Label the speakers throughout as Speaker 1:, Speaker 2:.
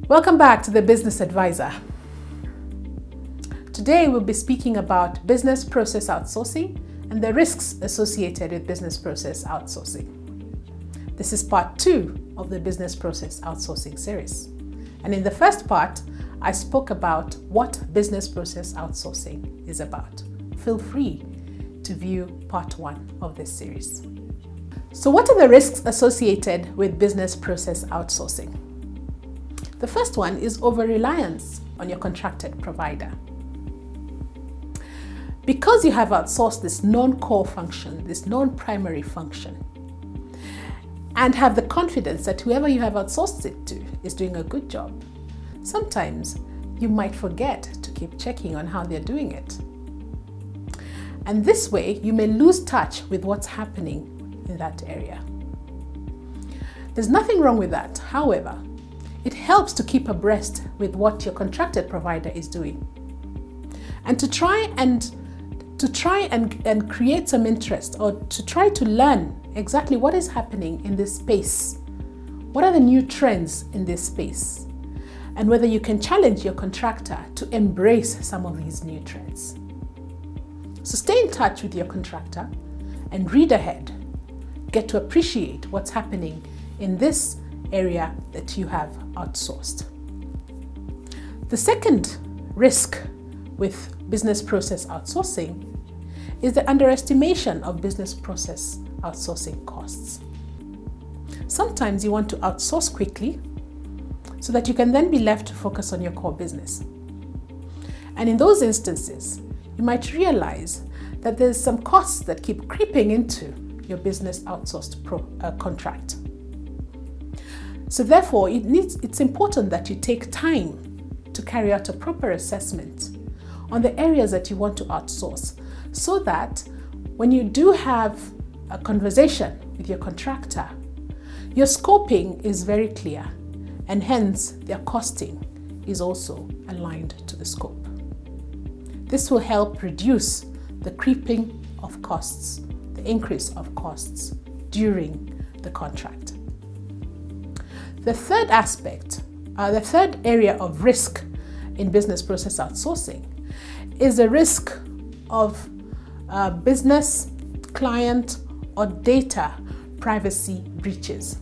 Speaker 1: Welcome back to the Business Advisor. Today we'll be speaking about business process outsourcing and the risks associated with business process outsourcing. This is part 2 of the business process outsourcing series. And in the first part, I spoke about what business process outsourcing is about. Feel free to view part 1 of this series. So what are the risks associated with business process outsourcing? The first one is over-reliance on your contracted provider. Because you have outsourced this non-core function, this non-primary function, and have the confidence that whoever you have outsourced it to is doing a good job, sometimes you might forget to keep checking on how they're doing it. And this way, you may lose touch with what's happening in that area. There's nothing wrong with that. However, it helps to keep abreast with what your contracted provider is doing. And to try and create some interest, or to try to learn exactly what is happening in this space. What are the new trends in this space? And whether you can challenge your contractor to embrace some of these new trends. So stay in touch with your contractor and read ahead. Get to appreciate what's happening in this area that you have outsourced. The second risk with business process outsourcing is the underestimation of business process outsourcing costs. Sometimes you want to outsource quickly so that you can then be left to focus on your core business. And in those instances, you might realize that there's some costs that keep creeping into your business outsourced contract. So therefore, it's important that you take time to carry out a proper assessment on the areas that you want to outsource, so that when you do have a conversation with your contractor, your scoping is very clear, and hence their costing is also aligned to the scope. This will help reduce the creeping of costs, the increase of costs during the contract. The third aspect, the third area of risk in business process outsourcing is the risk of business, client, or data privacy breaches.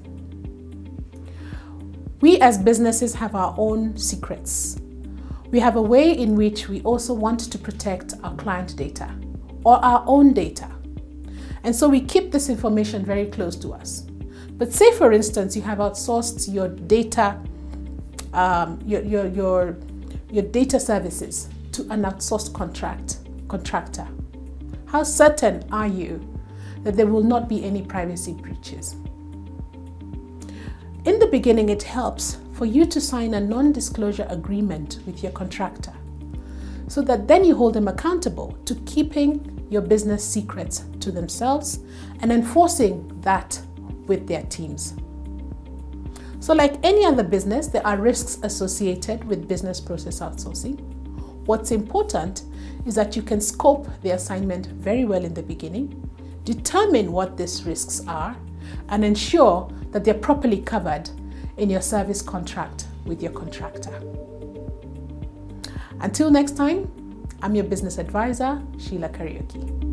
Speaker 1: We as businesses have our own secrets. We have a way in which we also want to protect our client data or our own data. And so we keep this information very close to us. But say, for instance, you have outsourced your data, your data services to an outsourced contractor. How certain are you that there will not be any privacy breaches? In the beginning, it helps for you to sign a non-disclosure agreement with your contractor, so that then you hold them accountable to keeping your business secrets to themselves and enforcing that with their teams. So like any other business, there are risks associated with business process outsourcing. What's important is that you can scope the assignment very well in the beginning, determine what these risks are, and ensure that they're properly covered in your service contract with your contractor. Until next time, I'm your business advisor, Sheila Kariuki.